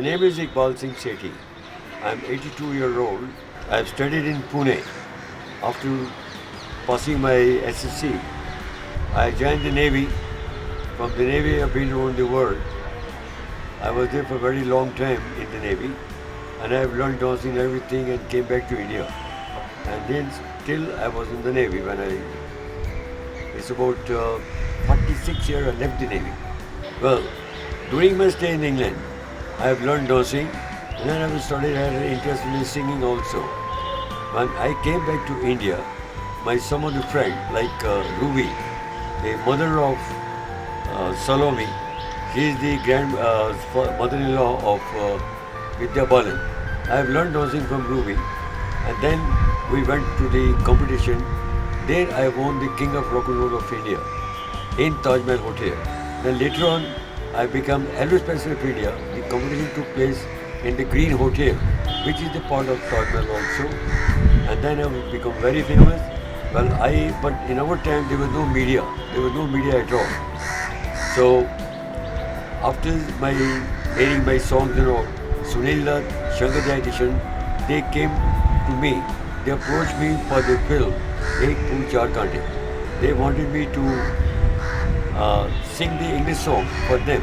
name is Iqbal Singh Sethi. I am 82-year-old. I have studied in Pune. After passing my SSC, I joined the Navy. From the Navy, I've been around the world. I was there for a very long time in the Navy, and I have learned dancing and everything and came back to India. And then still I was in the Navy when it's about 46 years I left the Navy. Well, during my stay in England, I have learned dancing, and then I started having an interest in singing also. When I came back to India, some of the friends like Ruby, the mother of Salome, she is the mother-in-law of Vidya Balan. I have learned dancing from Ruby, and then we went to the competition. There I won the King of Rock and Roll of India in Taj Mahal Hotel. Then later on, I became Elvis Presley of India. The competition took place in the Green Hotel, which is the part of Taj Mahal also. And then I become very famous. Well, but in our time there was no media. There was no media at all. So after hearing my songs and all, Sunil Dutt, Shankar Jayakishan, they came to me. They approached me for the film Ek Phool Char Kaante. They wanted me to sing the English song for them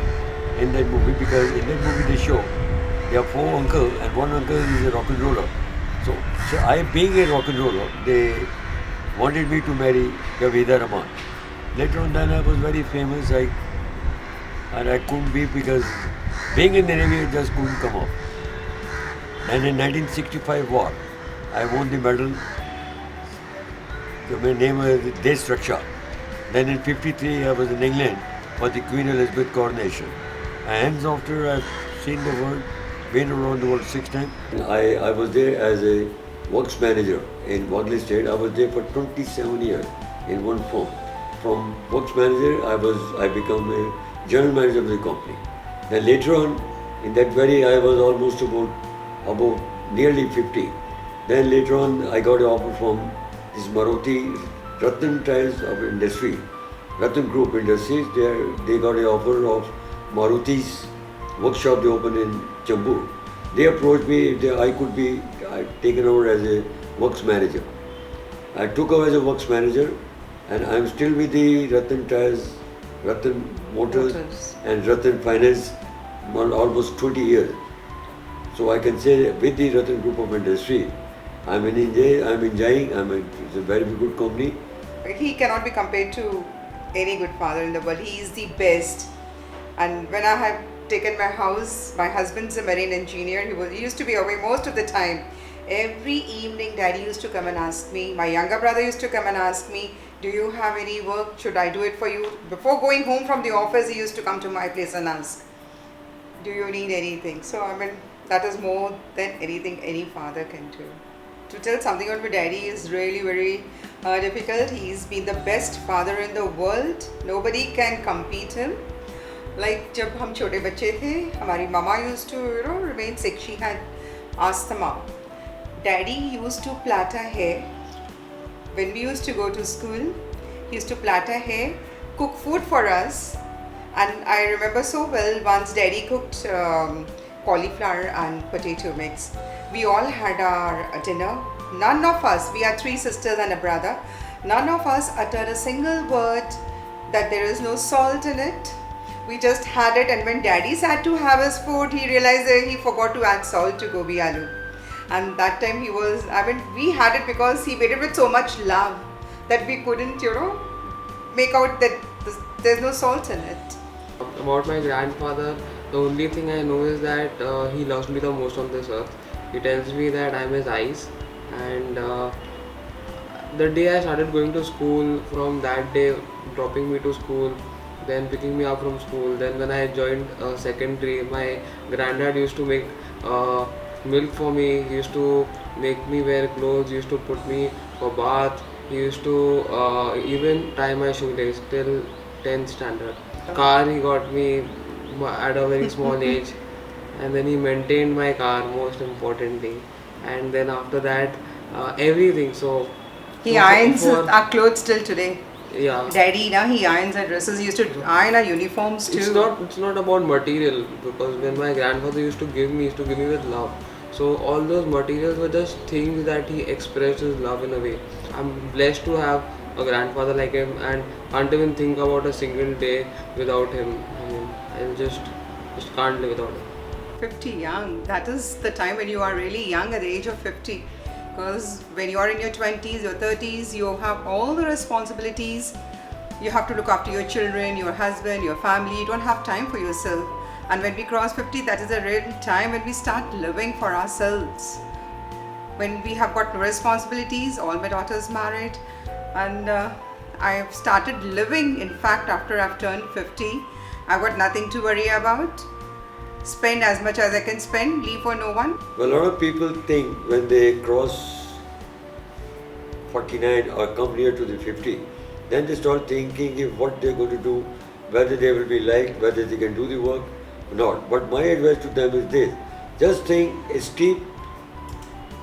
in that movie, because in that movie they show there are four uncles and one uncle is a rock and roller. So I, being a rock and roller, they wanted me to marry Kavita Raman. Later on, then I was very famous, and I couldn't be, because being in the Navy I just couldn't come up. And in 1965 war, I won the medal. My name was Desh Raksha. Then in 53 I was in England for the Queen Elizabeth Coronation. And after I've seen the world, been around the world 6 times. I was there as a works manager in Waghli State. I was there for 27 years in one firm. From works manager, I became a general manager of the company. Then later on, in that very, I was almost about nearly 50. Then later on, I got an offer from this Maruti Ratan Tiles of Industry, Ratan Group Industries. They got an offer of Maruti's workshop they opened in Chembur. They approached me if I could be taken over as a works manager. I took over as a works manager, and I'm still with the Ratan Tiles, Ratan Motors and Ratan Finance almost 20 years. So I can say with the Ratan Group of Industry, I'm enjoying. It's a very good company. He cannot be compared to any good father in the world. He is the best. And when I have taken my house, my husband's a marine engineer. He used to be away most of the time. Every evening, Daddy used to come and ask me. My younger brother used to come and ask me, "Do you have any work? Should I do it for you?" Before going home from the office, he used to come to my place and ask, "Do you need anything?" So that is more than anything any father can do. To tell something about my daddy is really very difficult. He's been the best father in the world. Nobody can compete him. Like जब हम छोटे बच्चे थे, हमारी mama used to remain sick. She had asthma. Daddy used to plait her hair. When we used to go to school, he used to plait her hair, cook food for us. And I remember so well, once Daddy cooked cauliflower and potato mix. We all had our dinner. None of us, we are 3 sisters and a brother, none of us uttered a single word that there is no salt in it. We just had it, and when Daddy sat to have his food, he realized that he forgot to add salt to gobi aloo. And that time we had it because he made it with so much love that we couldn't, make out that there's no salt in it. About my grandfather, the only thing I know is that he loves me the most on this earth. He tells me that I'm his eyes, and the day I started going to school, from that day dropping me to school, then picking me up from school, then when I joined secondary, my granddad used to make milk for me. He used to make me wear clothes, he used to put me for bath, he used to even tie my shoelace till 10th standard. Car he got me at a very small age, and then he maintained my car, most importantly, and then after that everything. So he irons our clothes till today. Yeah. Daddy, now he irons our dresses. He used to iron our uniforms too. It's not about material, because when my grandfather used to give me with love. So all those materials were just things that he expressed his love in a way. I'm blessed to have a grandfather like him, and can't even think about a single day without him. I mean, I just can't live without him. 50 young, that is the time when you are really young at the age of 50. Because when you are in your 20s, your 30s, you have all the responsibilities. You have to look after your children, your husband, your family. You don't have time for yourself. And when we cross 50, that is a real time when we start living for ourselves. When we have got no responsibilities, all my daughters married, and I've started living. In fact, after I've turned 50, I've got nothing to worry about. Spend as much as I can spend, leave for no one. Well, a lot of people think when they cross 49 or come near to the 50, then they start thinking if what they're going to do, whether they will be liked, whether they can do the work or not. But my advice to them is this: just think a steep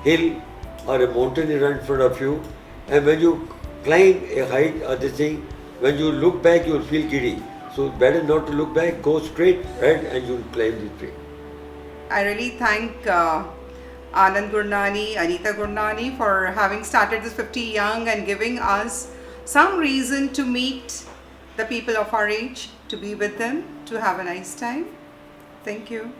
hill or a mountain is right in front of you, and when you climb a height or this thing, when you look back, you will feel giddy. So better not to look back, go straight ahead and you'll climb the tree. I really thank Anand Gurnani, Anita Gurnani for having started this 50 Young and giving us some reason to meet the people of our age, to be with them, to have a nice time. Thank you.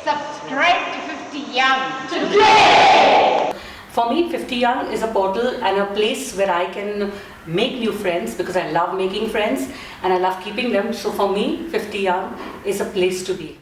Subscribe to 50 Young today! For me, 50 Young is a portal and a place where I can make new friends, because I love making friends and I love keeping them. So for me, 50 Young is a place to be.